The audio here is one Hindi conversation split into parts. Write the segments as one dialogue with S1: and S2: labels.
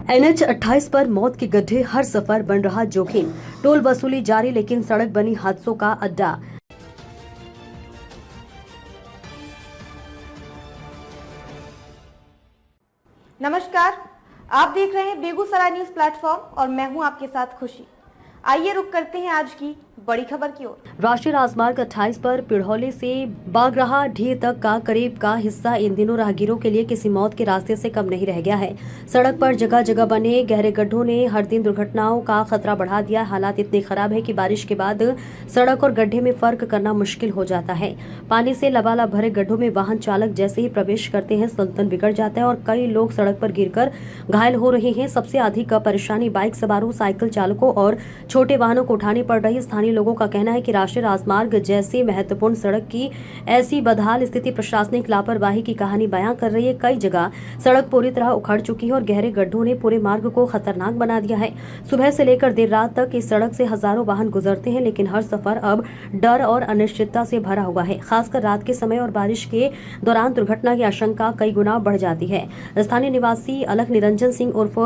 S1: NH 28 पर मौत के गड्ढे, हर सफर बन रहा जोखिम। टोल वसूली जारी लेकिन सड़क बनी हादसों का अड्डा।
S2: नमस्कार, आप देख रहे हैं बेगूसराय न्यूज प्लेटफॉर्म और मैं हूं आपके साथ खुशी। आइए रुक करते हैं आज की बड़ी खबर की ओर।
S1: राष्ट्रीय राजमार्ग 28 पर पिढ़ौली से बागराहा ढीर तक का करीब का हिस्सा इन दिनों राहगीरों के लिए किसी मौत के रास्ते से कम नहीं रह गया है। सड़क पर जगह जगह बने गहरे गड्ढों ने हर दिन दुर्घटनाओं का खतरा बढ़ा दिया। हालात इतने खराब है कि बारिश के बाद सड़क और गड्ढे में फर्क करना मुश्किल हो जाता है। पानी से लबालब भरे गड्ढों में वाहन चालक जैसे ही प्रवेश करते हैं संतुलन बिगड़ जाता है और कई लोग सड़क पर गिरकर घायल हो रहे हैं। सबसे अधिक परेशानी बाइक सवारों, साइकिल चालकों और छोटे वाहनों को उठानी पड़ रही। स्थानीय लोगों का कहना है कि राष्ट्रीय राजमार्ग जैसी महत्वपूर्ण सड़क की ऐसी बदहाल स्थिति प्रशासनिक लापरवाही की कहानी बयां कर रही है। कई जगह सड़क पूरी तरह उखड़ चुकी है और गहरे गड्ढों ने पूरे मार्ग को खतरनाक बना दिया है। सुबह से लेकर देर रात तक इस सड़क से हजारों वाहन गुजरते हैं, लेकिन हर सफर अब डर और अनिश्चितता से भरा हुआ है। खासकर रात के समय और बारिश के दौरान दुर्घटना की आशंका कई गुना बढ़ जाती है। स्थानीय निवासी अलख निरंजन सिंह उर्फ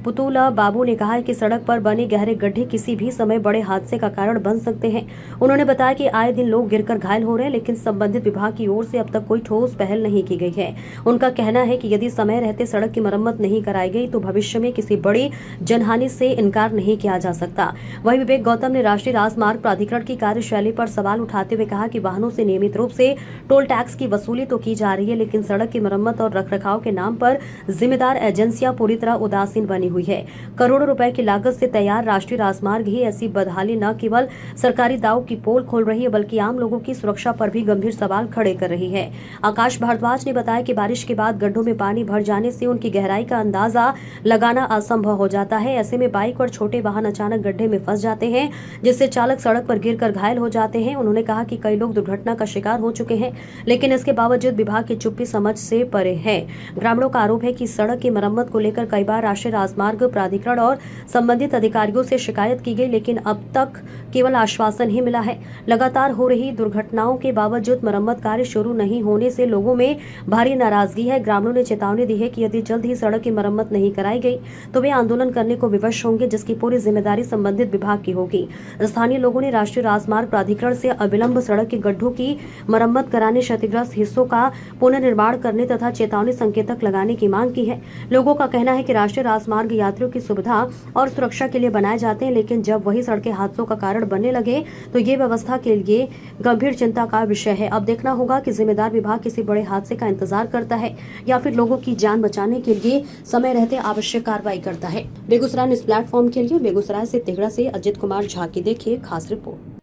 S1: पुतुला बाबू ने कहा है कि सड़क पर बने गहरे गड्ढे किसी भी समय बड़े हादसे का कारण बन सकते हैं। उन्होंने बताया कि आए दिन लोग गिरकर घायल हो रहे हैं, लेकिन संबंधित विभाग की ओर से अब तक कोई ठोस पहल नहीं की गई है। उनका कहना है कि यदि समय रहते सड़क की मरम्मत नहीं कराई गई तो भविष्य में किसी बड़ी जनहानि से इनकार नहीं किया जा सकता। वहीं विवेक गौतम ने राष्ट्रीय राजमार्ग प्राधिकरण की कार्यशैली पर सवाल उठाते हुए कहा कि वाहनों से नियमित रूप से टोल टैक्स की वसूली तो की जा रही है, लेकिन सड़क की मरम्मत और रखरखाव के नाम पर जिम्मेदार एजेंसियां पूरी तरह उदासीन बनी हुई है। करोड़ों रुपए की लागत से तैयार राष्ट्रीय राजमार्ग ही ऐसी बदहाली न केवल सरकारी दावों की पोल खोल रही है, बल्कि आम लोगों की सुरक्षा पर भी गंभीर सवाल खड़े कर रही है। आकाश भारद्वाज ने बताया कि बारिश के बाद गड्ढों में पानी भर जाने से उनकी गहराई का अंदाजा लगाना असंभव हो जाता है। ऐसे में बाइक और छोटे वाहन अचानक गड्ढे में फंस जाते हैं, जिससे चालक सड़क पर गिरकर घायल हो जाते हैं। उन्होंने कहा कि कई लोग दुर्घटना का शिकार हो चुके हैं, लेकिन इसके बावजूद विभाग की चुप्पी समझ से परे है। ग्रामीणों का आरोप है कि सड़क की मरम्मत को लेकर कई बार राष्ट्रीय राजमार्ग प्राधिकरण और संबंधित अधिकारियों से शिकायत की गई, लेकिन अब तक केवल आश्वासन ही मिला है। लगातार हो रही दुर्घटनाओं के बावजूद मरम्मत कार्य शुरू नहीं होने से लोगों में भारी नाराजगी है। ग्रामीणों ने चेतावनी दी है कि यदि जल्द ही सड़क की मरम्मत नहीं कराई गई तो वे आंदोलन करने को विवश होंगे, जिसकी पूरी जिम्मेदारी संबंधित विभाग की होगी। स्थानीय लोगों ने राष्ट्रीय राजमार्ग प्राधिकरण से अविलंब सड़क के गड्ढों की मरम्मत कराने, क्षतिग्रस्त हिस्सों का पुनर्निर्माण करने तथा चेतावनी संकेतक लगाने की मांग की है। लोगों का कहना है कि राष्ट्रीय राजमार्ग यात्रियों की सुविधा और सुरक्षा के लिए बनाए जाते हैं, लेकिन जब वही सड़कें हादसों का कारण बनने लगे तो ये व्यवस्था के लिए गंभीर चिंता का विषय है। अब देखना होगा कि जिम्मेदार विभाग किसी बड़े हादसे का इंतजार करता है या फिर लोगों की जान बचाने के लिए समय रहते आवश्यक कार्रवाई करता है। बेगूसराय न्यूज प्लेटफॉर्म के लिए बेगूसराय से तिगड़ा से अजित कुमार झा की देखिए खास रिपोर्ट।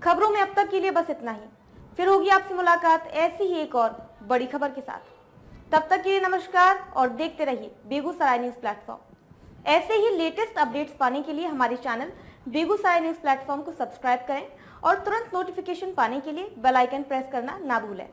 S2: खबरों में अब तक के लिए बस इतना ही। फिर होगी आपसे मुलाकात ऐसी ही एक और बड़ी खबर के साथ। तब तक के लिए नमस्कार और देखते रहिए बेगूसराय न्यूज प्लेटफॉर्म। ऐसे ही लेटेस्ट अपडेट्स पाने के लिए हमारे चैनल बेगूसराय न्यूज प्लेटफॉर्म को सब्सक्राइब करें और तुरंत नोटिफिकेशन पाने के लिए बेल आइकन प्रेस करना ना भूलें।